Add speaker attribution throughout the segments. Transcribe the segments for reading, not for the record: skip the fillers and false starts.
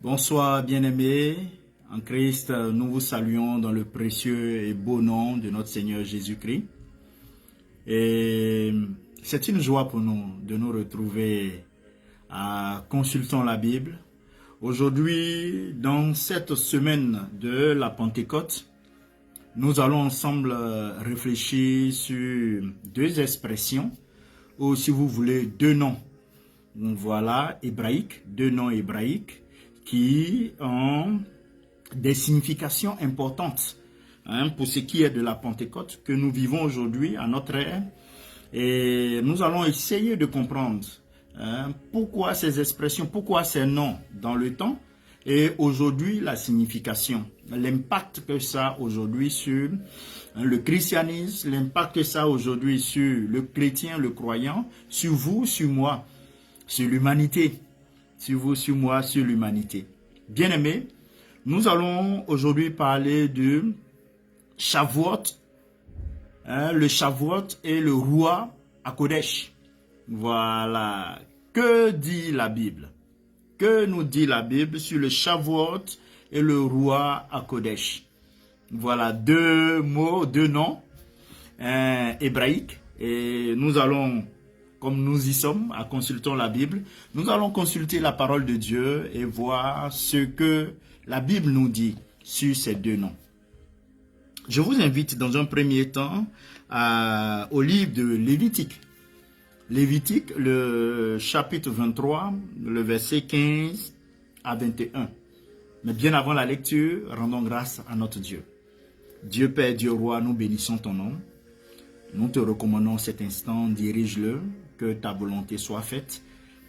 Speaker 1: Bonsoir bien-aimés, en Christ, nous vous saluons dans le précieux et beau nom de notre Seigneur Jésus-Christ. Et c'est une joie pour nous de nous retrouver à Consultons la Bible. Aujourd'hui, dans cette semaine de la Pentecôte, nous allons ensemble réfléchir sur deux expressions, ou si vous voulez, deux noms. Voilà, hébraïques, deux noms hébraïques qui ont des significations importantes pour ce qui est de la Pentecôte que nous vivons aujourd'hui à notre ère. Et nous allons essayer de comprendre pourquoi ces expressions, pourquoi ces noms dans le temps et aujourd'hui la signification, l'impact que ça a aujourd'hui sur le christianisme, l'impact que ça a aujourd'hui sur le chrétien, le croyant, sur vous, sur moi, sur l'humanité. Sur vous, sur moi, sur l'humanité. Bien-aimés, nous allons aujourd'hui parler de Shavuot, le Shavuot et le Roi HaKodesh. Voilà. Que dit la Bible? Que nous dit la Bible sur le Shavuot et le Roi HaKodesh? Voilà, deux mots, deux noms hébraïques. Et nous allons, comme nous y sommes, à Consultons la Bible, nous allons consulter la parole de Dieu et voir ce que la Bible nous dit sur ces deux noms. Je vous invite dans un premier temps au livre de Lévitique. Lévitique, le chapitre 23, le verset 15 à 21. Mais bien avant la lecture, rendons grâce à notre Dieu. Dieu Père, Dieu Roi, nous bénissons ton nom. Nous te recommandons cet instant, dirige-le, que ta volonté soit faite.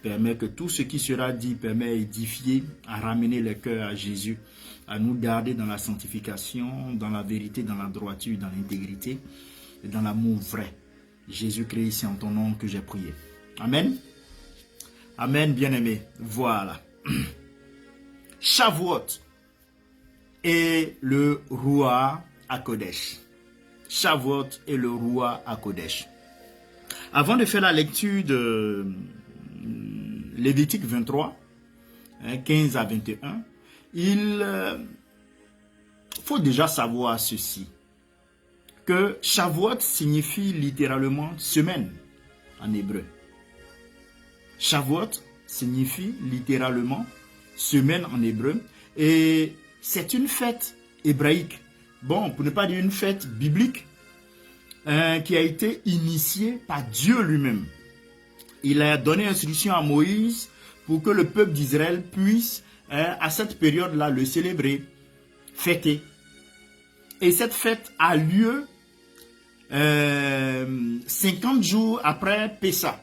Speaker 1: Permets que tout ce qui sera dit, permet d'édifier, à ramener les cœurs à Jésus, à nous garder dans la sanctification, dans la vérité, dans la droiture, dans l'intégrité et dans l'amour vrai. Jésus-Christ, c'est en ton nom que j'ai prié. Amen. Amen, bien-aimé. Voilà. Shavuot et le Roi HaKodesh. Shavuot et le Roi HaKodesh. Avant de faire la lecture de Lévitique 23, 15 à 21, il faut déjà savoir ceci, que Shavuot signifie littéralement semaine en hébreu. Shavuot signifie littéralement semaine en hébreu et c'est une fête hébraïque. Bon, pour ne pas dire une fête biblique, qui a été initiée par Dieu lui-même. Il a donné instruction à Moïse pour que le peuple d'Israël puisse, à cette période-là, le célébrer, fêter. Et cette fête a lieu 50 jours après Pessah.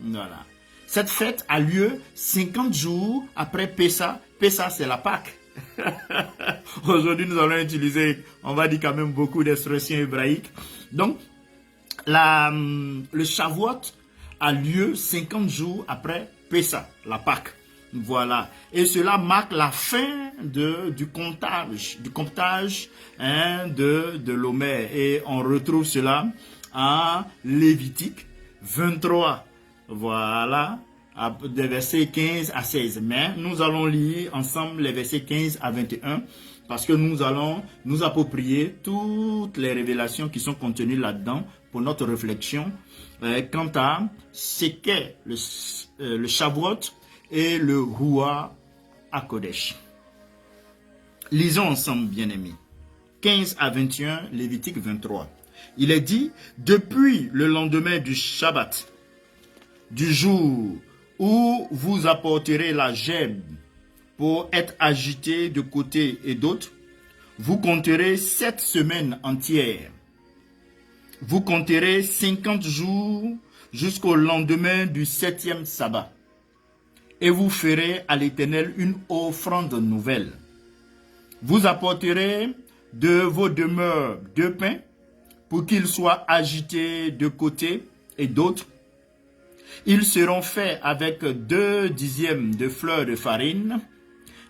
Speaker 1: Voilà. Cette fête a lieu 50 jours après Pessah. Pessah, c'est la Pâque. Aujourd'hui, nous allons utiliser, on va dire quand même beaucoup d'expressions hébraïques. Donc, le Shavuot a lieu 50 jours après Pessah, la Pâque. Voilà. Et cela marque la fin du comptage de l'Omer. Et on retrouve cela en Lévitique 23. Voilà. Des versets 15 à 16. Mais nous allons lire ensemble les versets 15 à 21 parce que nous allons nous approprier toutes les révélations qui sont contenues là-dedans pour notre réflexion quant à ce qu'est le Shavuot et le Roi HaKodesh. Lisons ensemble, bien-aimés. 15 à 21, Lévitique 23. Il est dit, depuis le lendemain du Shabbat, du jour où vous apporterez la gemme pour être agité de côté et d'autre, vous compterez 7 semaines entières. Vous compterez 50 jours jusqu'au lendemain du 7e sabbat. Et vous ferez à l'Éternel une offrande nouvelle. Vous apporterez de vos demeures 2 pains pour qu'ils soient agités de côté et d'autre. Ils seront faits avec 2 dixièmes de fleur de farine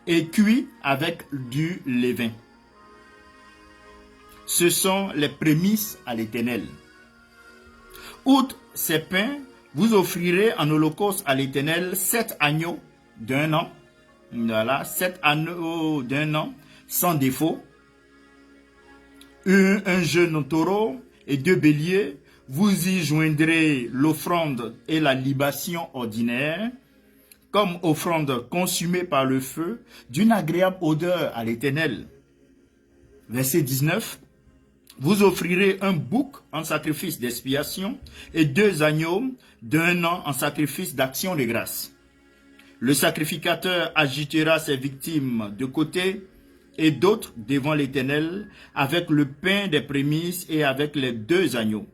Speaker 1: et cuits avec du levain. Ce sont les prémices à l'Éternel. Outre ces pains, vous offrirez en holocauste à l'Éternel 7 agneaux d'1 an, Voilà, 7 agneaux d'un an, sans défaut. Un jeune taureau et 2 béliers. Vous y joindrez l'offrande et la libation ordinaire, comme offrande consumée par le feu, d'une agréable odeur à l'Éternel. Verset 19. Vous offrirez un bouc en sacrifice d'expiation et 2 agneaux d'1 an en sacrifice d'action de grâce. Le sacrificateur agitera ses victimes de côté et d'autres devant l'Éternel avec le pain des prémices et avec les 2 agneaux.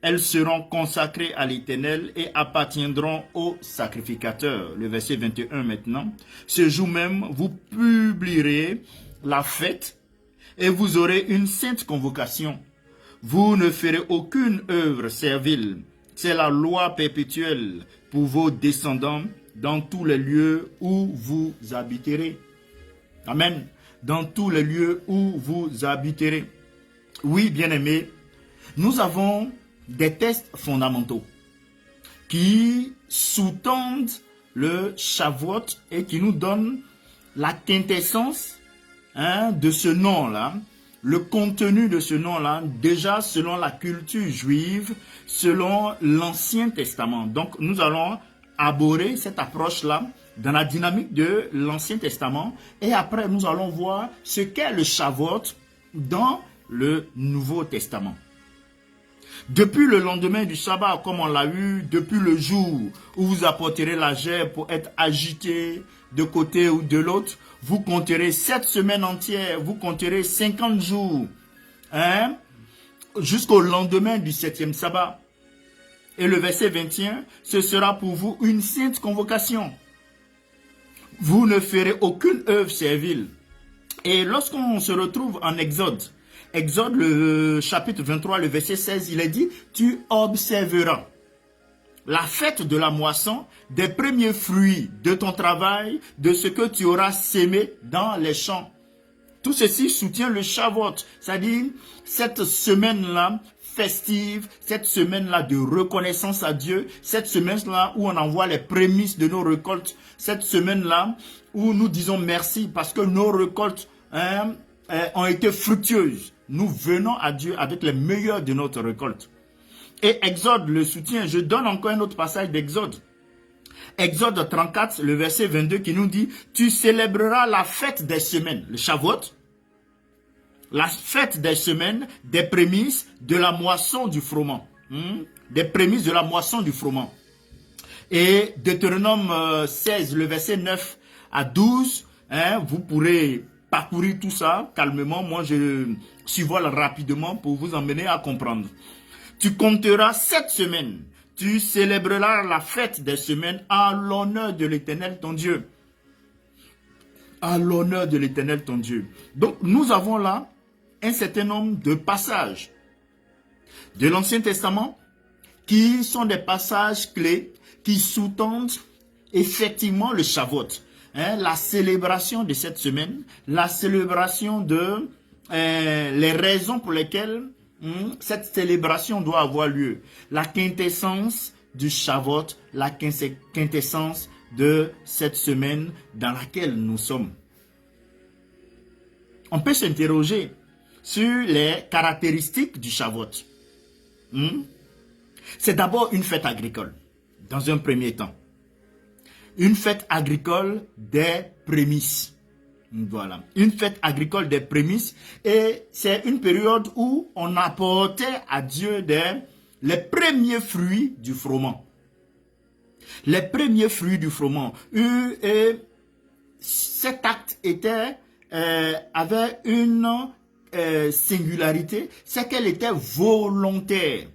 Speaker 1: Elles seront consacrées à l'Éternel et appartiendront au sacrificateur. Le verset 21 maintenant. Ce jour même, vous publierez la fête et vous aurez une sainte convocation. Vous ne ferez aucune œuvre servile. C'est la loi perpétuelle pour vos descendants dans tous les lieux où vous habiterez. Amen. Dans tous les lieux où vous habiterez. Oui, bien-aimés, nous avons des textes fondamentaux qui sous-tendent le Shavuot et qui nous donnent la quintessence de ce nom-là, le contenu de ce nom-là, déjà selon la culture juive, selon l'Ancien Testament. Donc, nous allons aborder cette approche-là dans la dynamique de l'Ancien Testament et après, nous allons voir ce qu'est le Shavuot dans le Nouveau Testament. Depuis le lendemain du sabbat, comme on l'a eu, depuis le jour où vous apporterez la gerbe pour être agité de côté ou de l'autre, vous compterez 7 semaines entières, vous compterez 50 jours, jusqu'au lendemain du 7e sabbat. Et le verset 21, ce sera pour vous une sainte convocation. Vous ne ferez aucune œuvre servile. Et lorsqu'on se retrouve en Exode, le chapitre 23, le verset 16, il est dit, tu observeras la fête de la moisson, des premiers fruits de ton travail, de ce que tu auras sémé dans les champs. Tout ceci soutient le Shavuot, c'est-à-dire cette semaine-là festive, cette semaine-là de reconnaissance à Dieu, cette semaine-là où on envoie les prémices de nos récoltes, cette semaine-là où nous disons merci parce que nos récoltes ont été fructueuses. Nous venons à Dieu avec les meilleurs de notre récolte. Et Exode le soutient. Je donne encore un autre passage d'Exode. Exode 34, le verset 22 qui nous dit, tu célébreras la fête des semaines, le Shavuot, la fête des semaines, des prémices de la moisson du froment. Des prémices de la moisson du froment. Et Deutéronome 16, le verset 9 à 12, vous pourrez parcourir tout ça calmement. Moi, je survole rapidement pour vous emmener à comprendre. Tu compteras 7 semaines. Tu célébreras la fête des semaines en l'honneur de l'Éternel, ton Dieu. En l'honneur de l'Éternel, ton Dieu. Donc, nous avons là un certain nombre de passages de l'Ancien Testament qui sont des passages clés qui sous-tendent effectivement le Shavuot. La célébration de cette semaine, la célébration de les raisons pour lesquelles cette célébration doit avoir lieu. La quintessence du Shavuot, la quintessence de cette semaine dans laquelle nous sommes. On peut s'interroger sur les caractéristiques du Shavuot. C'est d'abord une fête agricole, dans un premier temps. Une fête agricole des prémices. Voilà, une fête agricole des prémices, et c'est une période où on apportait à Dieu les premiers fruits du froment. Les premiers fruits du froment. Et cet acte avait une singularité, c'est qu'elle était volontaire.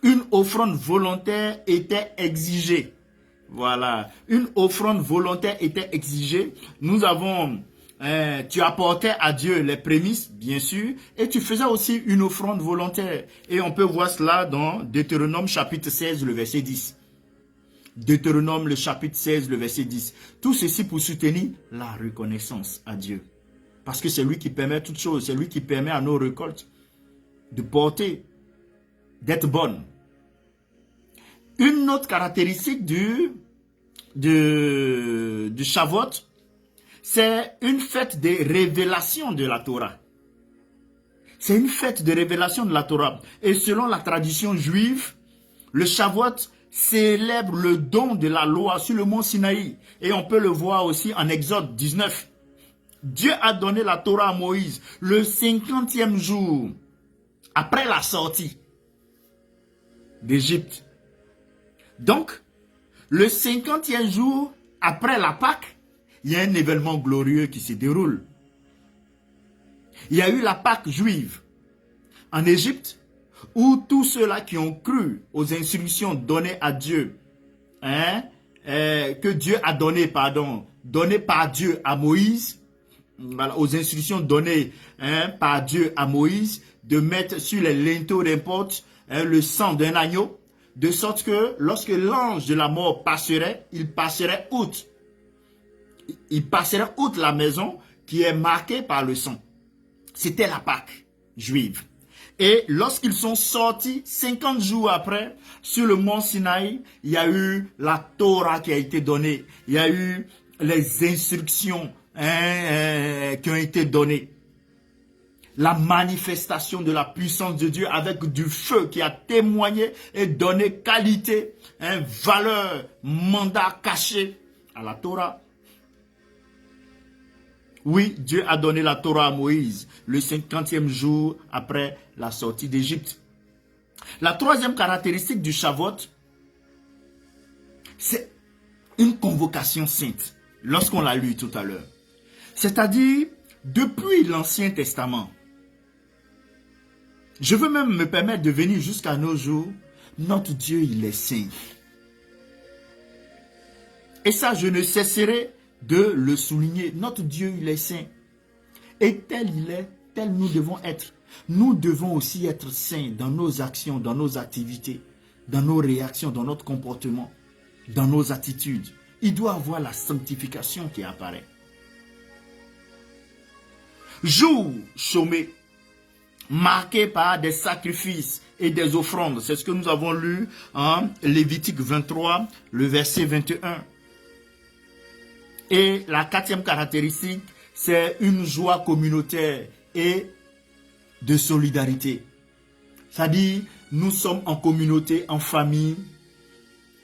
Speaker 1: Une offrande volontaire était exigée. Voilà, une offrande volontaire était exigée. Nous avons, tu apportais à Dieu les prémices, bien sûr, et tu faisais aussi une offrande volontaire. Et on peut voir cela dans Deutéronome chapitre 16, le verset 10. Deutéronome le chapitre 16, le verset 10. Tout ceci pour soutenir la reconnaissance à Dieu. Parce que c'est lui qui permet toutes choses, c'est lui qui permet à nos récoltes de porter, d'être bonnes. Une autre caractéristique du Shavuot, c'est une fête de révélation de la Torah. C'est une fête de révélation de la Torah. Et selon la tradition juive, le Shavuot célèbre le don de la loi sur le mont Sinaï. Et on peut le voir aussi en Exode 19. Dieu a donné la Torah à Moïse le 50e jour après la sortie d'Égypte. Donc, le 50e jour après la Pâque, il y a un événement glorieux qui se déroule. Il y a eu la Pâque juive en Égypte, où tous ceux-là qui ont cru aux instructions données à Dieu, que Dieu a données par Dieu à Moïse, voilà, aux instructions données par Dieu à Moïse, de mettre sur les linteaux des portes le sang d'un agneau, de sorte que lorsque l'ange de la mort passerait, il passerait outre. Il passerait outre la maison qui est marquée par le sang. C'était la Pâque juive. Et lorsqu'ils sont sortis, 50 jours après, sur le mont Sinaï, il y a eu la Torah qui a été donnée. Il y a eu les instructions qui ont été données. La manifestation de la puissance de Dieu avec du feu qui a témoigné et donné qualité, valeur, mandat caché à la Torah. Oui, Dieu a donné la Torah à Moïse le 50e jour après la sortie d'Égypte. La troisième caractéristique du Shavuot, c'est une convocation sainte, lorsqu'on l'a lu tout à l'heure. C'est-à-dire, depuis l'Ancien Testament, je veux même me permettre de venir jusqu'à nos jours, notre Dieu, il est saint. Et ça, je ne cesserai de le souligner. Notre Dieu, il est saint. Et tel il est, tel nous devons être. Nous devons aussi être saints dans nos actions, dans nos activités, dans nos réactions, dans notre comportement, dans nos attitudes. Il doit avoir la sanctification qui apparaît. Jour chômé, marqué par des sacrifices et des offrandes. C'est ce que nous avons lu en Lévitique 23, le verset 21. Et la quatrième caractéristique, c'est une joie communautaire et de solidarité. C'est-à-dire, nous sommes en communauté, en famille,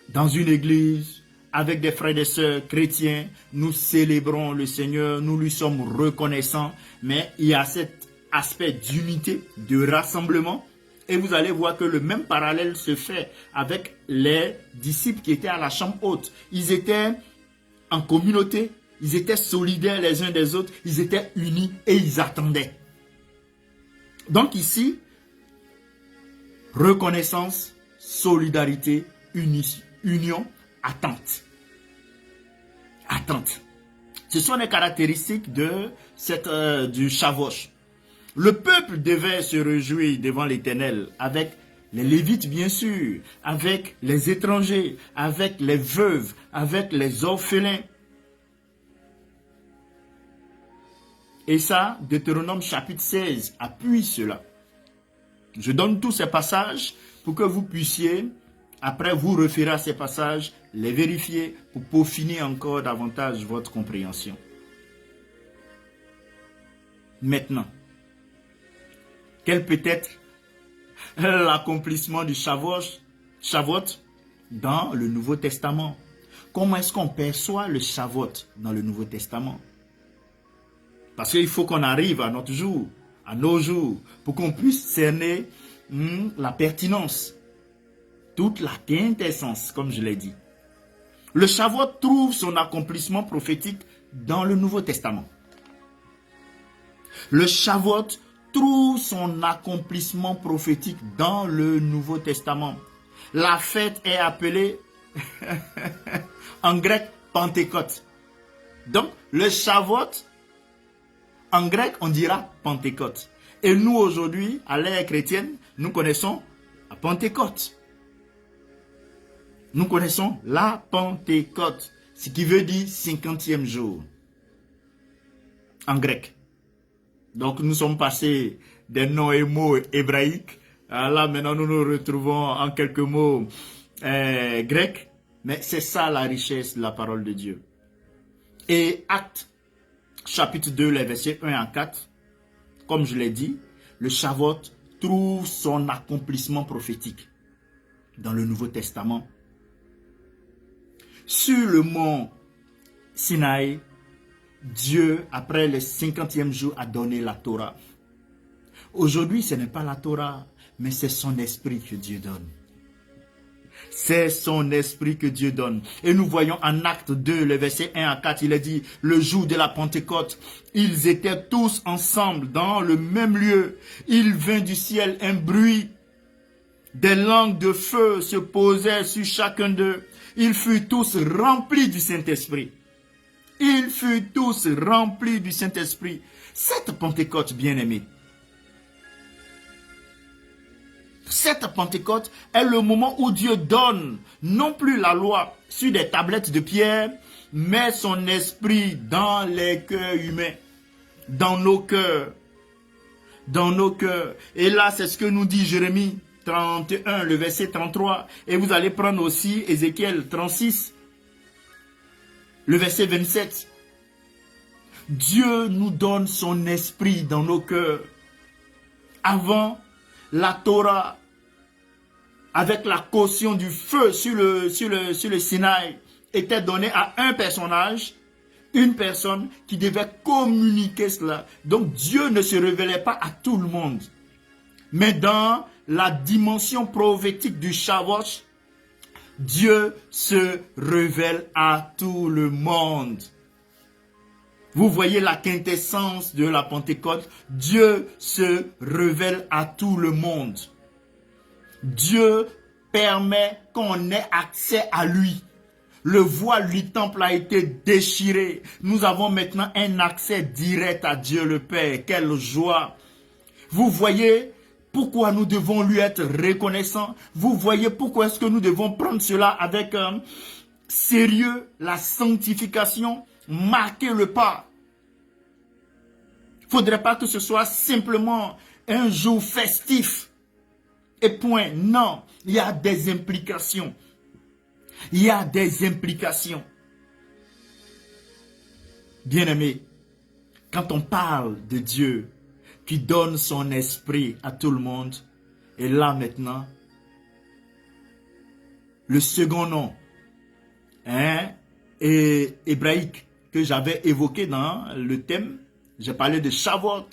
Speaker 1: dans une église, avec des frères et des sœurs chrétiens. Nous célébrons le Seigneur, nous lui sommes reconnaissants. Mais il y a cet aspect d'unité, de rassemblement. Et vous allez voir que le même parallèle se fait avec les disciples qui étaient à la chambre haute. Ils étaient en communauté, ils étaient solidaires les uns des autres, ils étaient unis et ils attendaient. Donc ici, reconnaissance, solidarité, union, attente. Attente. Ce sont les caractéristiques du Shavuot. Le peuple devait se réjouir devant l'Éternel avec les Lévites bien sûr, avec les étrangers, avec les veuves, avec les orphelins. Et ça, Deutéronome chapitre 16 appuie cela. Je donne tous ces passages pour que vous puissiez, après vous référer à ces passages, les vérifier pour peaufiner encore davantage votre compréhension. Maintenant, quel peut être l'accomplissement du Shavuot dans le Nouveau Testament? Comment est-ce qu'on perçoit le Shavuot dans le Nouveau Testament? Parce qu'il faut qu'on arrive à notre jour, à nos jours, pour qu'on puisse cerner la pertinence, toute la quintessence, comme je l'ai dit. Le Shavuot trouve son accomplissement prophétique dans le Nouveau Testament. Le Shavuot trouve son accomplissement prophétique dans le Nouveau Testament. La fête est appelée en grec Pentecôte. Donc, le Shavuot, en grec, on dira Pentecôte. Et nous, aujourd'hui, à l'ère chrétienne, nous connaissons la Pentecôte. Nous connaissons la Pentecôte, ce qui veut dire 50e jour, en grec. Donc, nous sommes passés des noms et mots hébraïques. Là, maintenant, nous nous retrouvons en quelques mots grecs. Mais c'est ça la richesse de la parole de Dieu. Et Actes, chapitre 2, les versets 1 à 4, comme je l'ai dit, le Shavuot trouve son accomplissement prophétique dans le Nouveau Testament. Sur le mont Sinaï, Dieu, après le 50e jour, a donné la Torah. Aujourd'hui, ce n'est pas la Torah, mais c'est son esprit que Dieu donne. C'est son esprit que Dieu donne. Et nous voyons en Acte 2, le verset 1 à 4, il est dit, le jour de la Pentecôte, ils étaient tous ensemble dans le même lieu. Il vint du ciel un bruit. Des langues de feu se posaient sur chacun d'eux. Ils furent tous remplis du Saint-Esprit. Ils furent tous remplis du Saint-Esprit. Cette Pentecôte bien-aimée, cette Pentecôte est le moment où Dieu donne non plus la loi sur des tablettes de pierre, mais son esprit dans les cœurs humains, dans nos cœurs. Dans nos cœurs. Et là, c'est ce que nous dit Jérémie 31, le verset 33. Et vous allez prendre aussi Ézéchiel 36, le verset 27. Dieu nous donne son esprit dans nos cœurs. Avant, la Torah, avec la caution du feu sur le Sinaï, était donnée à un personnage, une personne qui devait communiquer cela. Donc Dieu ne se révélait pas à tout le monde. Mais dans la dimension prophétique du Shavuot, Dieu se révèle à tout le monde. Vous voyez la quintessence de la Pentecôte. Dieu se révèle à tout le monde. Dieu permet qu'on ait accès à lui. Le voile du temple a été déchiré. Nous avons maintenant un accès direct à Dieu le Père. Quelle joie! Vous voyez pourquoi nous devons lui être reconnaissants. Vous voyez pourquoi est-ce que nous devons prendre cela avec sérieux, la sanctification, marquer le pas. Il ne faudrait pas que ce soit simplement un jour festif. Et point. Non, il y a des implications. Il y a des implications. Bien-aimés, quand on parle de Dieu qui donne son esprit à tout le monde, et là maintenant, le second nom hébraïque que j'avais évoqué dans le thème, j'ai parlé de Shavuot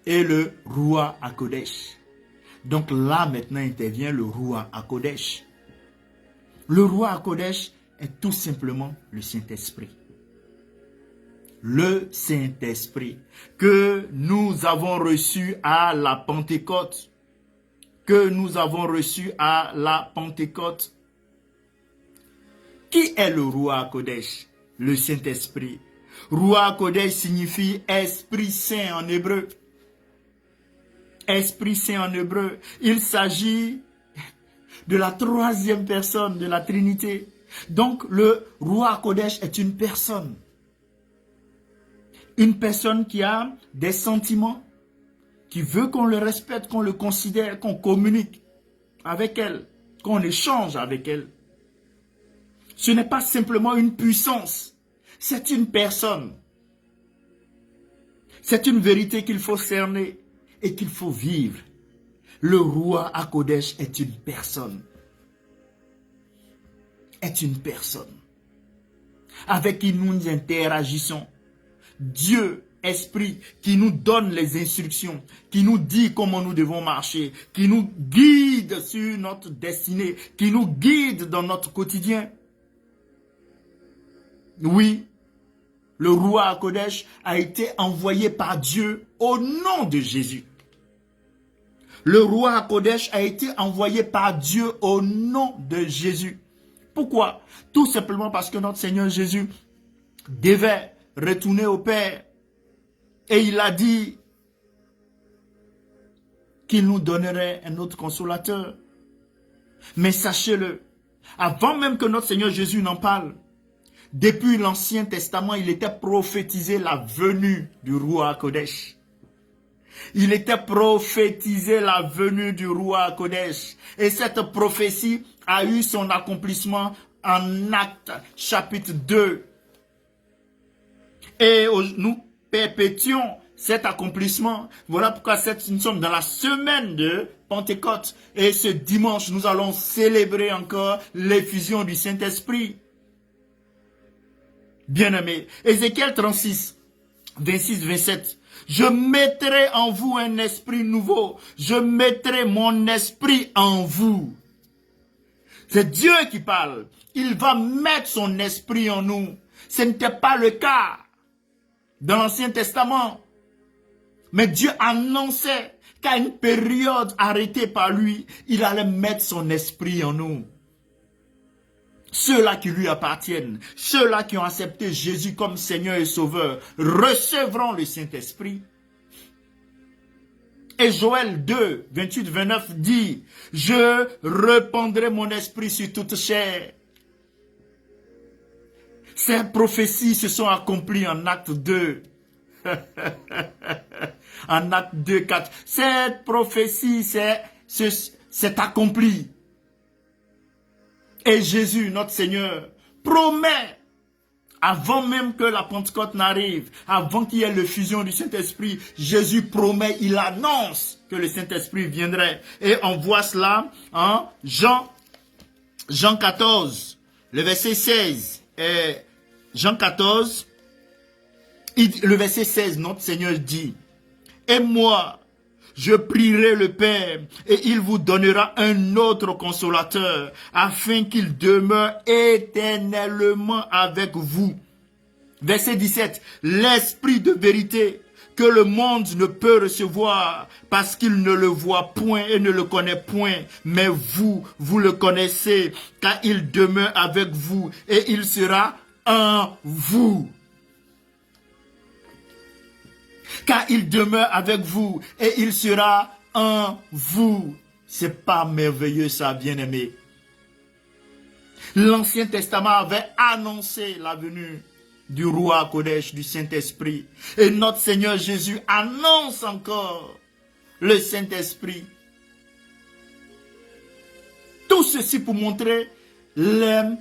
Speaker 1: et le Ruach HaKodesh. Donc là maintenant intervient le Ruach HaKodesh. Le Ruach HaKodesh est tout simplement le Saint-Esprit. Le Saint-Esprit que nous avons reçu à la Pentecôte. Que nous avons reçu à la Pentecôte. Qui est le Ruach HaKodesh? Le Saint-Esprit. Ruach HaKodesh signifie Esprit Saint en hébreu. Esprit Saint en hébreu. Il s'agit de la troisième personne de la Trinité. Donc le Ruach HaKodesh est une personne. Une personne qui a des sentiments, qui veut qu'on le respecte, qu'on le considère, qu'on communique avec elle, qu'on échange avec elle. Ce n'est pas simplement une puissance, c'est une personne. C'est une vérité qu'il faut cerner et qu'il faut vivre. Le Ruach HaKodesh est une personne. Est une personne. Avec qui nous interagissons. Dieu, Esprit, qui nous donne les instructions, qui nous dit comment nous devons marcher, qui nous guide sur notre destinée, qui nous guide dans notre quotidien. Oui, le Ruach HaKodesh a été envoyé par Dieu au nom de Jésus. Le Ruach HaKodesh a été envoyé par Dieu au nom de Jésus. Pourquoi? Tout simplement parce que notre Seigneur Jésus devait retourner au Père. Et il a dit qu'il nous donnerait un autre consolateur. Mais sachez-le, avant même que notre Seigneur Jésus n'en parle, depuis l'Ancien Testament, il était prophétisé la venue du Ruach HaKodesh. Il était prophétisé la venue du Ruach HaKodesh. Et cette prophétie a eu son accomplissement en Actes chapitre 2. Et nous perpétuons cet accomplissement. Voilà pourquoi nous sommes dans la semaine de Pentecôte. Et ce dimanche, nous allons célébrer encore l'effusion du Saint-Esprit. Bien-aimés, Ézéchiel 36, 26, 27. Je mettrai en vous un esprit nouveau. Je mettrai mon esprit en vous. C'est Dieu qui parle. Il va mettre son esprit en nous. Ce n'était pas le cas dans l'Ancien Testament. Mais Dieu annonçait qu'à une période arrêtée par lui, il allait mettre son esprit en nous. Ceux-là qui lui appartiennent, ceux-là qui ont accepté Jésus comme Seigneur et Sauveur, recevront le Saint-Esprit. Et Joël 2, 28, 29 dit, « Je répandrai mon esprit sur toute chair. » Ces prophéties se sont accomplies en acte 2. En acte 2, 4. Cette prophétie s'est accomplie. Et Jésus, notre Seigneur, promet, avant même que la Pentecôte n'arrive, avant qu'il y ait l'effusion du Saint-Esprit, Jésus promet, il annonce que le Saint-Esprit viendrait. Et on voit cela en Jean 14, le verset 16. Et Jean 14, le verset 16, notre Seigneur dit, « Et moi, je prierai le Père, et il vous donnera un autre consolateur, afin qu'il demeure éternellement avec vous. » Verset 17. L'esprit de vérité que le monde ne peut recevoir, parce qu'il ne le voit point et ne le connaît point. Mais vous, vous le connaissez, car il demeure avec vous, et il sera en vous. Car il demeure avec vous et il sera en vous. C'est pas merveilleux ça, bien-aimé. L'Ancien Testament avait annoncé la venue du roi Kodesh, du Saint-Esprit. Et notre Seigneur Jésus annonce encore le Saint-Esprit. Tout ceci pour montrer la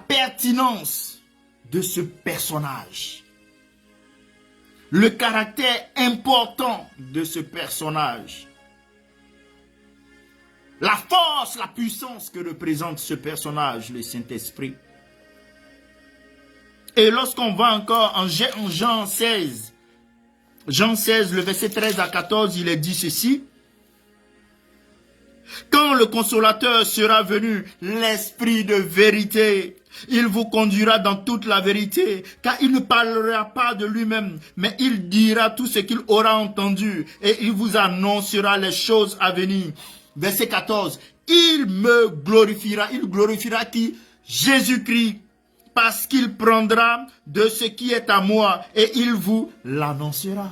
Speaker 1: pertinence de ce personnage. Le caractère important de ce personnage. La force, la puissance que représente ce personnage, le Saint-Esprit. Et lorsqu'on va encore en Jean 16, le verset 13 à 14, il est dit ceci. Quand le consolateur sera venu, l'esprit de vérité, il vous conduira dans toute la vérité, car il ne parlera pas de lui-même, mais il dira tout ce qu'il aura entendu, et il vous annoncera les choses à venir. Verset 14, il me glorifiera. Il glorifiera qui? Jésus-Christ, parce qu'il prendra de ce qui est à moi, et il vous l'annoncera.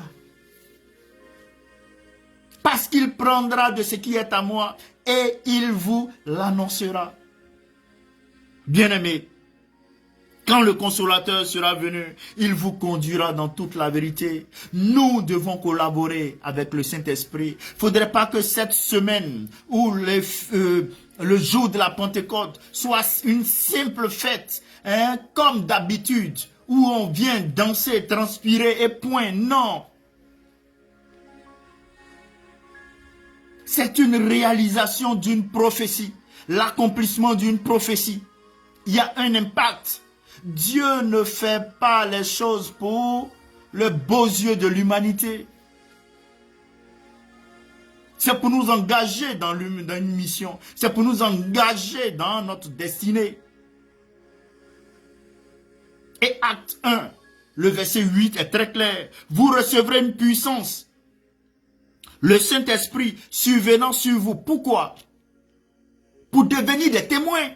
Speaker 1: Parce qu'il prendra de ce qui est à moi, et il vous l'annoncera. Bien-aimés, quand le consolateur sera venu, il vous conduira dans toute la vérité. Nous devons collaborer avec le Saint-Esprit. Il ne faudrait pas que cette semaine ou le jour de la Pentecôte soit une simple fête, hein, comme d'habitude, où on vient danser, transpirer et point. Non. C'est une réalisation d'une prophétie, l'accomplissement d'une prophétie. Il y a un impact. Dieu ne fait pas les choses pour le beaux yeux de l'humanité. C'est pour nous engager dans une mission. C'est pour nous engager dans notre destinée. Et acte 1, le verset 8 est très clair. Vous recevrez une puissance. Le Saint-Esprit survenant sur vous. Pourquoi? Pour devenir des témoins.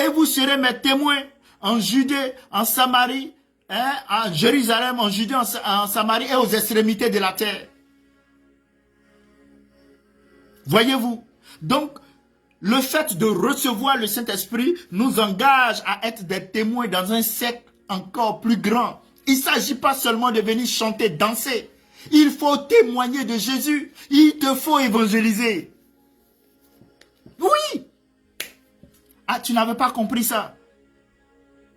Speaker 1: Et vous serez mes témoins en Judée, en Samarie, hein, en Jérusalem, en Judée, en Samarie et aux extrémités de la terre. Voyez-vous? Donc, le fait de recevoir le Saint-Esprit nous engage à être des témoins dans un cercle encore plus grand. Il ne s'agit pas seulement de venir chanter, danser. Il faut témoigner de Jésus. Il te faut évangéliser. Oui. Ah, tu n'avais pas compris ça.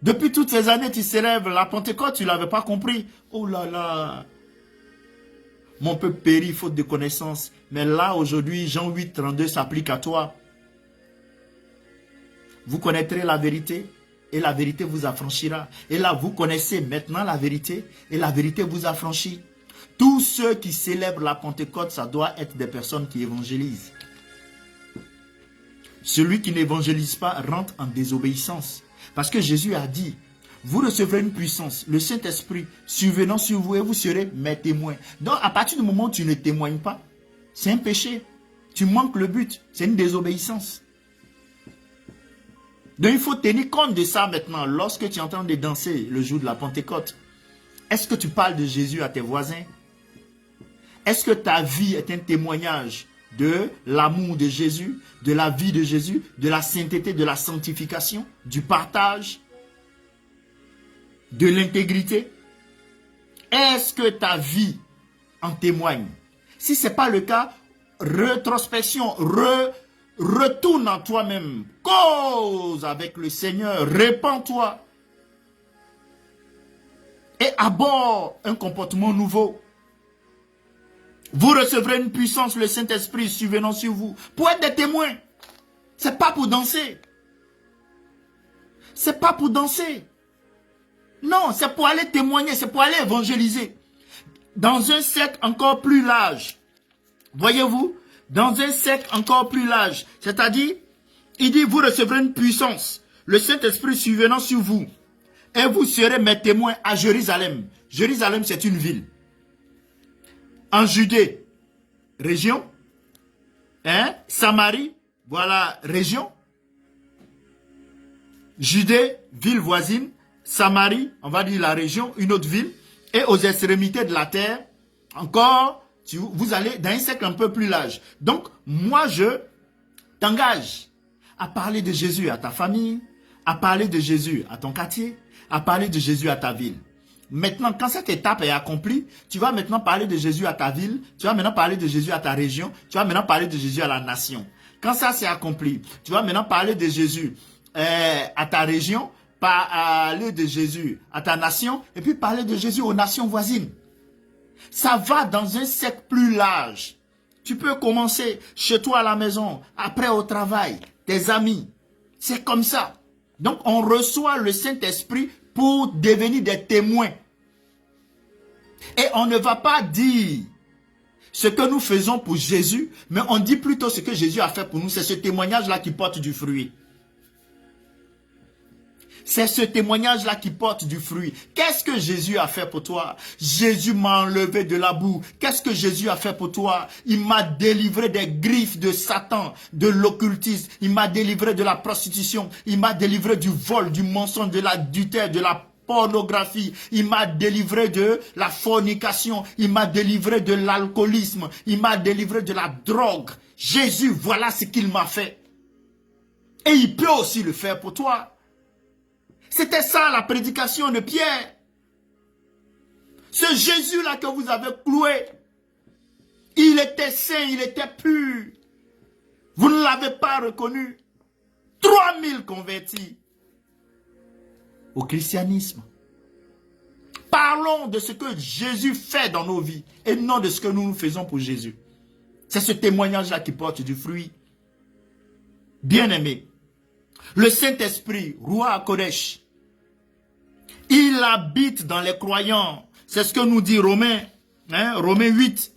Speaker 1: Depuis toutes ces années, tu célèbres la Pentecôte, tu ne l'avais pas compris. Oh là là. Mon peuple périt faute de connaissance. Mais là, aujourd'hui, Jean 8, 32 s'applique à toi. Vous connaîtrez la vérité et la vérité vous affranchira. Et là, vous connaissez maintenant la vérité et la vérité vous affranchit. Tous ceux qui célèbrent la Pentecôte, ça doit être des personnes qui évangélisent. Celui qui n'évangélise pas rentre en désobéissance. Parce que Jésus a dit, vous recevrez une puissance, le Saint-Esprit, survenant sur vous et vous serez mes témoins. Donc, à partir du moment où tu ne témoignes pas, c'est un péché. Tu manques le but, c'est une désobéissance. Donc, il faut tenir compte de ça maintenant, lorsque tu es en train de danser le jour de la Pentecôte. Est-ce que tu parles de Jésus à tes voisins? Est-ce que ta vie est un témoignage de l'amour de Jésus, de la vie de Jésus, de la sainteté, de la sanctification, du partage, de l'intégrité? Est-ce que ta vie en témoigne? Si ce n'est pas le cas, rétrospection, retourne en toi-même, cause avec le Seigneur, répands-toi et aborde un comportement nouveau. Vous recevrez une puissance, le Saint-Esprit survenant sur vous, pour être des témoins. Ce n'est pas pour danser. Ce n'est pas pour danser. Non, c'est pour aller témoigner, c'est pour aller évangéliser. Dans un siècle encore plus large, voyez-vous, dans un siècle encore plus large, c'est-à-dire, il dit, vous recevrez une puissance, le Saint-Esprit survenant sur vous, et vous serez mes témoins à Jérusalem. Jérusalem, c'est une ville. En Judée, région, Samarie, voilà, région, Judée, ville voisine, Samarie, on va dire la région, une autre ville, et aux extrémités de la terre, encore, vous allez dans un siècle un peu plus large. Donc, moi, je t'engage à parler de Jésus à ta famille, à parler de Jésus à ton quartier, à parler de Jésus à ta ville. Maintenant, quand cette étape est accomplie, tu vas maintenant parler de Jésus à ta ville, tu vas maintenant parler de Jésus à ta région, tu vas maintenant parler de Jésus à la nation. Quand ça c'est accompli, tu vas maintenant parler de Jésus à ta région, parler de Jésus à ta nation, et puis parler de Jésus aux nations voisines. Ça va dans un cercle plus large. Tu peux commencer chez toi à la maison, après au travail, tes amis. C'est comme ça. Donc, on reçoit le Saint-Esprit pour devenir des témoins. Et on ne va pas dire ce que nous faisons pour Jésus, mais on dit plutôt ce que Jésus a fait pour nous. C'est ce témoignage-là qui porte du fruit. C'est ce témoignage-là qui porte du fruit. Qu'est-ce que Jésus a fait pour toi? Jésus m'a enlevé de la boue. Qu'est-ce que Jésus a fait pour toi? Il m'a délivré des griffes de Satan, de l'occultisme. Il m'a délivré de la prostitution. Il m'a délivré du vol, du mensonge, de l'adultère, de la pornographie. Il m'a délivré de la fornication. Il m'a délivré de l'alcoolisme. Il m'a délivré de la drogue. Jésus, voilà ce qu'il m'a fait. Et il peut aussi le faire pour toi. C'était ça la prédication de Pierre. Ce Jésus-là que vous avez cloué, il était saint, il était pur. Vous ne l'avez pas reconnu. 3000 convertis au christianisme. Parlons de ce que Jésus fait dans nos vies et non de ce que nous faisons pour Jésus. C'est ce témoignage-là qui porte du fruit. Bien-aimé, le Saint-Esprit, Roi Kodesh, il habite dans les croyants. C'est ce que nous dit Romains, Romains 8.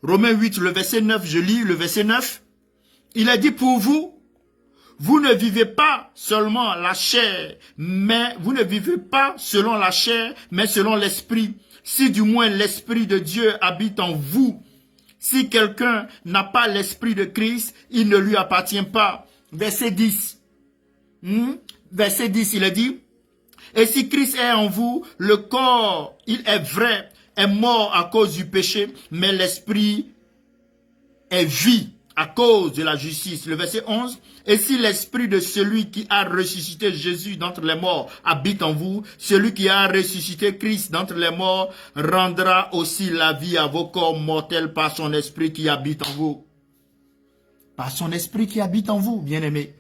Speaker 1: Romains 8, le verset 9, je lis le verset 9. Il a dit pour vous, vous ne vivez pas seulement la chair, mais vous ne vivez pas selon la chair, mais selon l'esprit. Si du moins l'esprit de Dieu habite en vous. Si quelqu'un n'a pas l'esprit de Christ, il ne lui appartient pas. Verset 10. Verset 10, il a dit, et si Christ est en vous, le corps, il est vrai, est mort à cause du péché, mais l'esprit est vie à cause de la justice. Le verset 11, et si l'esprit de celui qui a ressuscité Jésus d'entre les morts habite en vous, celui qui a ressuscité Christ d'entre les morts rendra aussi la vie à vos corps mortels par son esprit qui habite en vous. Par son esprit qui habite en vous, bien-aimés.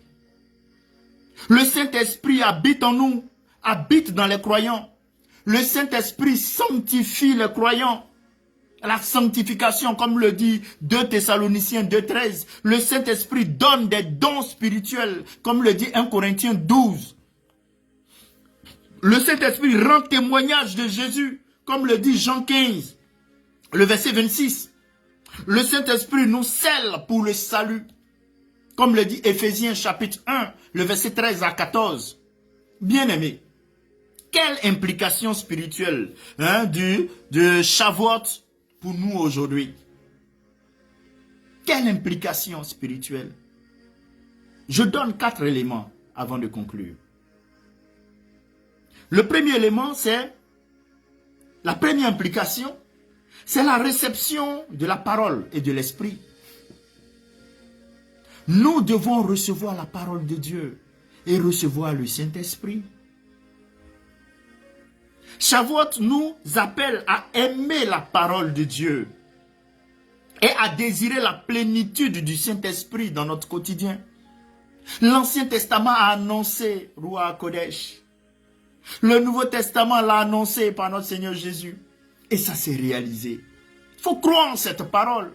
Speaker 1: Le Saint-Esprit habite en nous. habite dans les croyants. Le Saint-Esprit sanctifie les croyants. La sanctification, comme le dit 2 Thessaloniciens 2,13. Le Saint-Esprit donne des dons spirituels, comme le dit 1 Corinthiens 12. Le Saint-Esprit rend témoignage de Jésus, comme le dit Jean 15, le verset 26. Le Saint-Esprit nous scelle pour le salut, comme le dit Éphésiens chapitre 1, le verset 13 à 14. Bien-aimés, quelle implication spirituelle de Shavuot pour nous aujourd'hui? Quelle implication spirituelle? Je donne 4 éléments avant de conclure. Le premier élément, c'est la première implication, c'est la réception de la parole et de l'esprit. Nous devons recevoir la parole de Dieu et recevoir le Saint-Esprit. Shavuot nous appelle à aimer la parole de Dieu et à désirer la plénitude du Saint-Esprit dans notre quotidien. L'Ancien Testament a annoncé Ruach Kodesh. Le Nouveau Testament l'a annoncé par notre Seigneur Jésus. Et ça s'est réalisé. Il faut croire en cette parole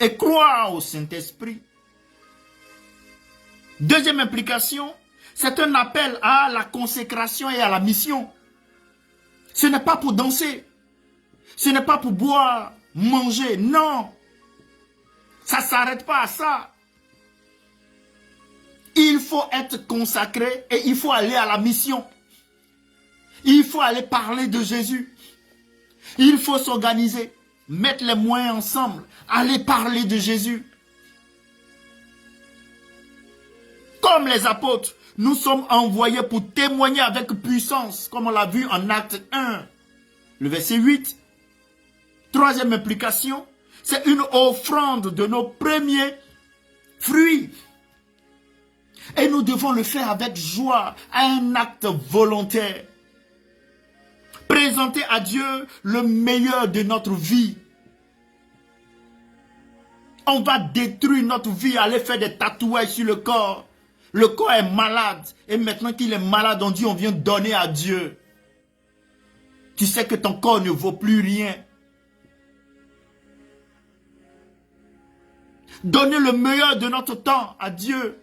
Speaker 1: et croire au Saint-Esprit. Deuxième implication, c'est un appel à la consécration et à la mission. Ce n'est pas pour danser. Ce n'est pas pour boire, manger. Non. Ça ne s'arrête pas à ça. Il faut être consacré et il faut aller à la mission. Il faut aller parler de Jésus. Il faut s'organiser, mettre les moyens ensemble, aller parler de Jésus. Comme les apôtres, nous sommes envoyés pour témoigner avec puissance, comme on l'a vu en Acte 1, le verset 8. Troisième implication, c'est une offrande de nos premiers fruits. Et nous devons le faire avec joie, un acte volontaire. Présenter à Dieu le meilleur de notre vie. On va détruire notre vie, aller faire des tatouages sur le corps. Le corps est malade. Et maintenant qu'il est malade, on dit on vient donner à Dieu. Tu sais que ton corps ne vaut plus rien. Donner le meilleur de notre temps à Dieu.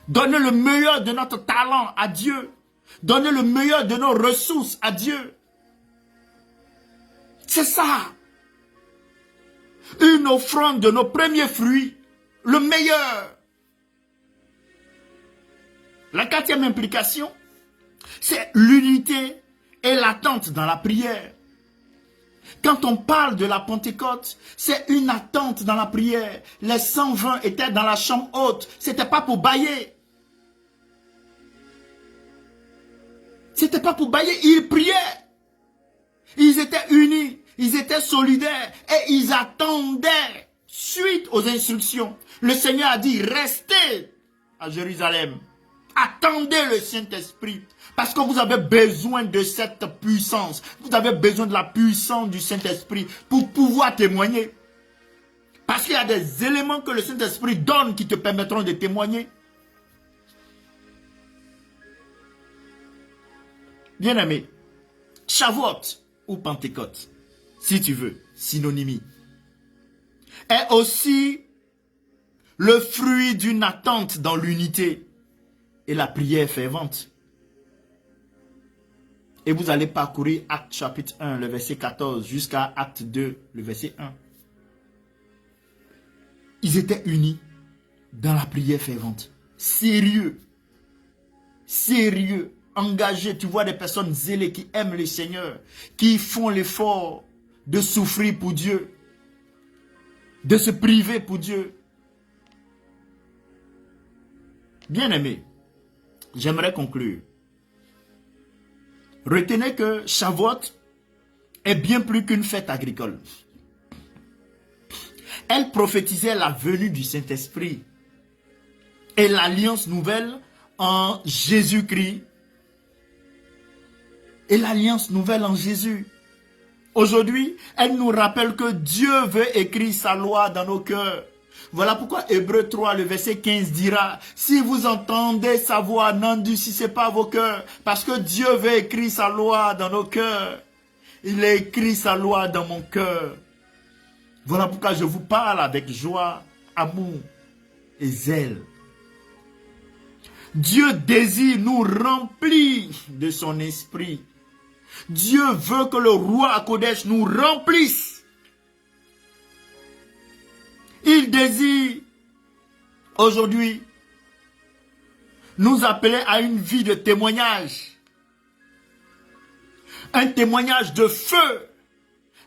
Speaker 1: Donner le meilleur de notre talent à Dieu. Donner le meilleur de nos ressources à Dieu. C'est ça. Une offrande de nos premiers fruits. Le meilleur. La quatrième implication, c'est l'unité et l'attente dans la prière. Quand on parle de la Pentecôte, c'est une attente dans la prière. Les 120 étaient dans la chambre haute. Ce n'était pas pour bâiller. C'était pas pour bâiller. Ils priaient. Ils étaient unis. Ils étaient solidaires. Et ils attendaient suite aux instructions. Le Seigneur a dit, restez à Jérusalem. Attendez le Saint-Esprit. Parce que vous avez besoin de cette puissance. Vous avez besoin de la puissance du Saint-Esprit pour pouvoir témoigner. Parce qu'il y a des éléments que le Saint-Esprit donne qui te permettront de témoigner. Bien-aimé, Shavuot ou Pentecôte, si tu veux, synonymie, est aussi le fruit d'une attente dans l'unité et la prière fervente. Et vous allez parcourir Acte chapitre 1, le verset 14, jusqu'à Acte 2, le verset 1. Ils étaient unis dans la prière fervente. Sérieux. Sérieux. Engagés. Tu vois des personnes zélées qui aiment le Seigneur, qui font l'effort de souffrir pour Dieu, de se priver pour Dieu. Bien-aimés, j'aimerais conclure. Retenez que Shavuot est bien plus qu'une fête agricole. Elle prophétisait la venue du Saint-Esprit et l'alliance nouvelle en Jésus-Christ. Et l'alliance nouvelle en Jésus. Aujourd'hui, elle nous rappelle que Dieu veut écrire sa loi dans nos cœurs. Voilà pourquoi Hébreux 3, le verset 15 dira, si vous entendez sa voix, n'endurcissez pas vos cœurs, parce que Dieu veut écrire sa loi dans nos cœurs. Il a écrit sa loi dans mon cœur. Voilà pourquoi je vous parle avec joie, amour et zèle. Dieu désire nous remplir de son esprit. Dieu veut que le roi Kodesh nous remplisse. Il désire aujourd'hui nous appeler à une vie de témoignage. Un témoignage de feu.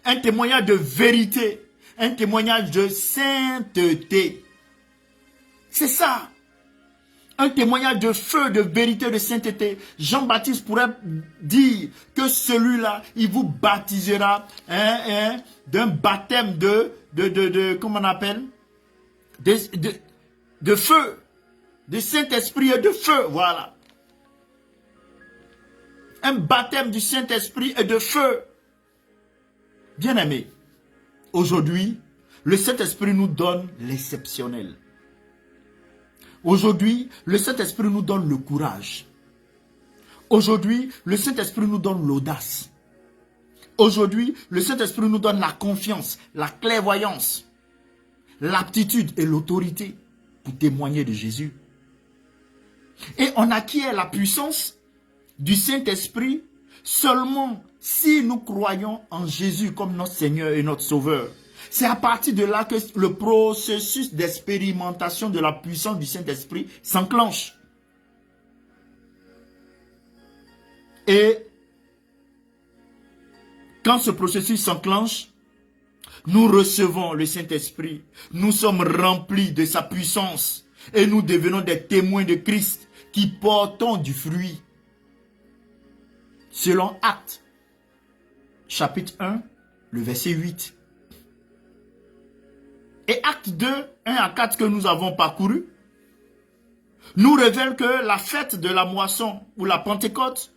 Speaker 1: Un témoignage de vérité. Un témoignage de sainteté. C'est ça. Un témoignage de feu, de vérité, de sainteté. Jean-Baptiste pourrait dire que celui-là, il vous baptisera d'un baptême comment on appelle? De feu. De Saint-Esprit et de feu, voilà. Un baptême du Saint-Esprit et de feu. Bien-aimés, aujourd'hui, le Saint-Esprit nous donne l'exceptionnel. Aujourd'hui, le Saint-Esprit nous donne le courage. Aujourd'hui, le Saint-Esprit nous donne l'audace. Aujourd'hui, le Saint-Esprit nous donne la confiance, la clairvoyance, l'aptitude et l'autorité pour témoigner de Jésus. Et on acquiert la puissance du Saint-Esprit seulement si nous croyons en Jésus comme notre Seigneur et notre Sauveur. C'est à partir de là que le processus d'expérimentation de la puissance du Saint-Esprit s'enclenche. Et quand ce processus s'enclenche, nous recevons le Saint-Esprit. Nous sommes remplis de sa puissance et nous devenons des témoins de Christ qui portons du fruit. Selon Actes, chapitre 1, le verset 8. Et Acte 2, 1 à 4 que nous avons parcouru, nous révèle que la fête de la moisson ou la Pentecôte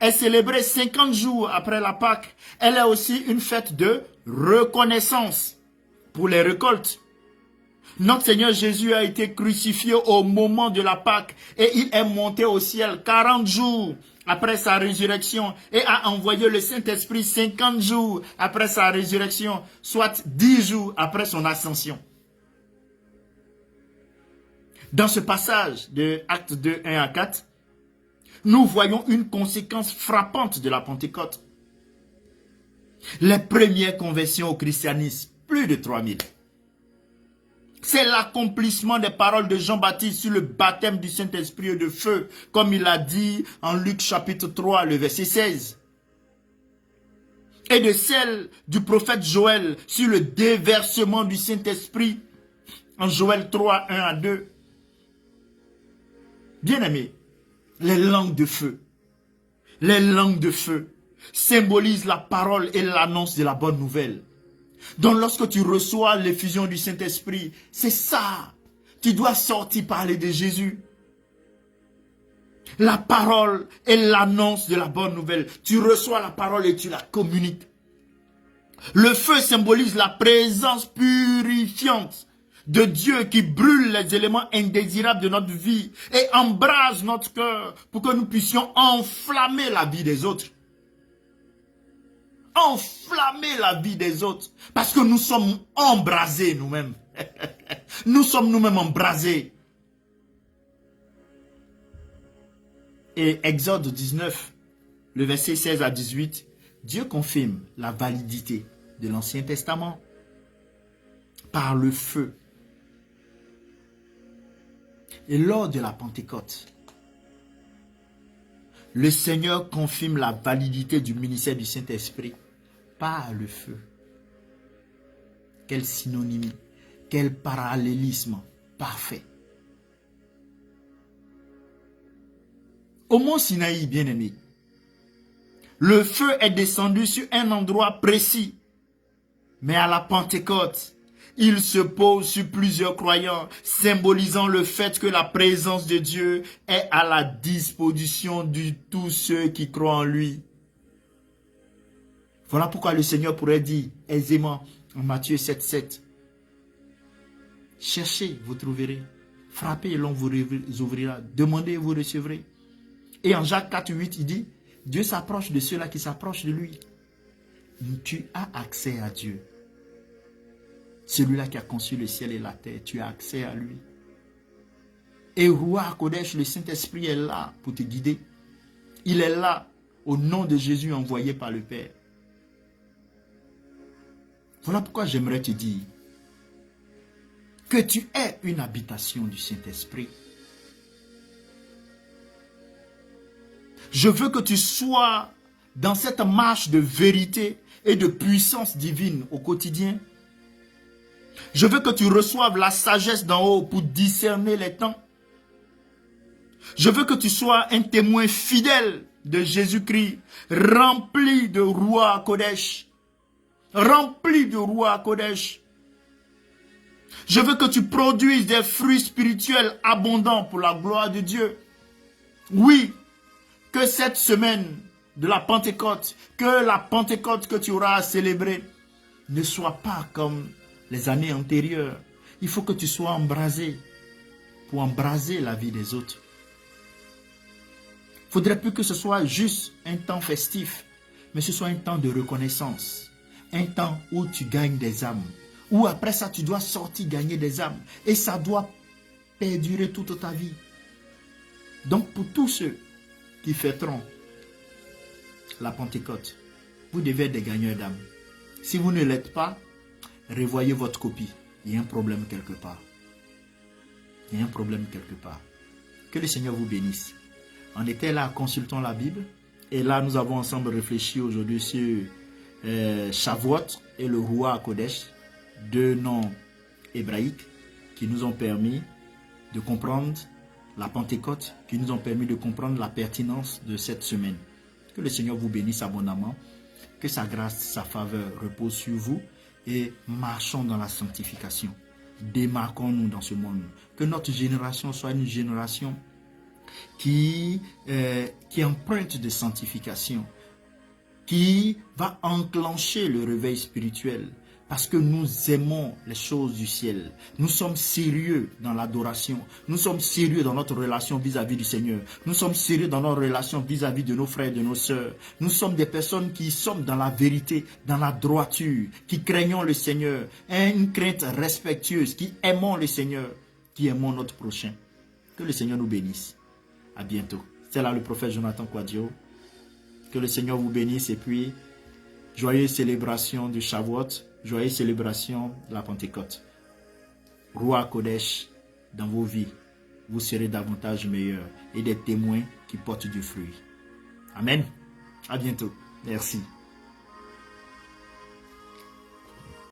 Speaker 1: est célébrée 50 jours après la Pâque. Elle est aussi une fête de reconnaissance pour les récoltes. Notre Seigneur Jésus a été crucifié au moment de la Pâque et il est monté au ciel 40 jours après sa résurrection et a envoyé le Saint-Esprit 50 jours après sa résurrection, soit 10 jours après son ascension. Dans ce passage de Actes 2, 1 à 4, nous voyons une conséquence frappante de la Pentecôte. Les premières conversions au christianisme, plus de 3000. C'est l'accomplissement des paroles de Jean-Baptiste sur le baptême du Saint-Esprit et de feu, comme il a dit en Luc chapitre 3, le verset 16. Et de celle du prophète Joël sur le déversement du Saint-Esprit en Joël 3, 1 à 2. Bien-aimés, les langues de feu symbolisent la parole et l'annonce de la bonne nouvelle. Donc lorsque tu reçois l'effusion du Saint-Esprit, c'est ça. Tu dois sortir parler de Jésus. La parole est l'annonce de la bonne nouvelle. Tu reçois la parole et tu la communiques. Le feu symbolise la présence purifiante de Dieu qui brûle les éléments indésirables de notre vie et embrase notre cœur pour que nous puissions enflammer la vie des autres. Enflammer la vie des autres. Parce que nous sommes embrasés nous-mêmes. Nous sommes nous-mêmes embrasés. Et Exode 19, le verset 16 à 18, Dieu confirme la validité de l'Ancien Testament par le feu. Et lors de la Pentecôte, le Seigneur confirme la validité du ministère du Saint-Esprit par le feu. Quelle synonymie, quel parallélisme parfait. Au mont Sinaï, bien-aimé, le feu est descendu sur un endroit précis. Mais à la Pentecôte, il se pose sur plusieurs croyants, symbolisant le fait que la présence de Dieu est à la disposition de tous ceux qui croient en lui. Voilà pourquoi le Seigneur pourrait dire aisément en Matthieu 7, 7. Cherchez, vous trouverez. Frappez et l'on vous ouvrira. Demandez et vous recevrez. Et en Jacques 4, 8, il dit, Dieu s'approche de ceux-là qui s'approchent de lui. Tu as accès à Dieu. Celui-là qui a conçu le ciel et la terre, tu as accès à lui. Et Ruach Kodesh, le Saint-Esprit est là pour te guider. Il est là au nom de Jésus envoyé par le Père. Voilà pourquoi j'aimerais te dire que tu es une habitation du Saint-Esprit. Je veux que tu sois dans cette marche de vérité et de puissance divine au quotidien. Je veux que tu reçoives la sagesse d'en haut pour discerner les temps. Je veux que tu sois un témoin fidèle de Jésus-Christ, rempli de Ruach Kodesh. Rempli de Ruach Kodesh. Je veux que tu produises des fruits spirituels abondants pour la gloire de Dieu. Oui, que cette semaine de la Pentecôte, que la Pentecôte que tu auras à célébrer ne soit pas comme les années antérieures. Il faut que tu sois embrasé pour embraser la vie des autres. Il ne faudrait plus que ce soit juste un temps festif, mais ce soit un temps de reconnaissance. Un temps où tu gagnes des âmes. Où après ça, tu dois sortir gagner des âmes. Et ça doit perdurer toute ta vie. Donc pour tous ceux qui fêteront la Pentecôte, vous devez être des gagneurs d'âmes. Si vous ne l'êtes pas, revoyez votre copie. Il y a un problème quelque part. Il y a un problème quelque part. Que le Seigneur vous bénisse. On était là, consultons la Bible. Et là, nous avons ensemble réfléchi aujourd'hui sur Shavuot et le Ruach Kodesh, deux noms hébraïques qui nous ont permis de comprendre la Pentecôte, qui nous ont permis de comprendre la pertinence de cette semaine. Que le Seigneur vous bénisse abondamment, que sa grâce, sa faveur repose sur vous et marchons dans la sanctification. Démarquons-nous dans ce monde. Que notre génération soit une génération qui est empreinte de sanctification, qui va enclencher le réveil spirituel parce que nous aimons les choses du ciel. Nous sommes sérieux dans l'adoration. Nous sommes sérieux dans notre relation vis-à-vis du Seigneur. Nous sommes sérieux dans notre relation vis-à-vis de nos frères et de nos sœurs. Nous sommes des personnes qui sommes dans la vérité, dans la droiture, qui craignons le Seigneur, une crainte respectueuse, qui aimons le Seigneur, qui aimons notre prochain. Que le Seigneur nous bénisse. À bientôt. C'est là le prophète Jonathan Kouadio. Que le Seigneur vous bénisse et puis joyeuse célébration du Shavuot, joyeuse célébration de la Pentecôte. Ruach Kodesh dans vos vies, vous serez davantage meilleurs et des témoins qui portent du fruit. Amen. À bientôt. Merci.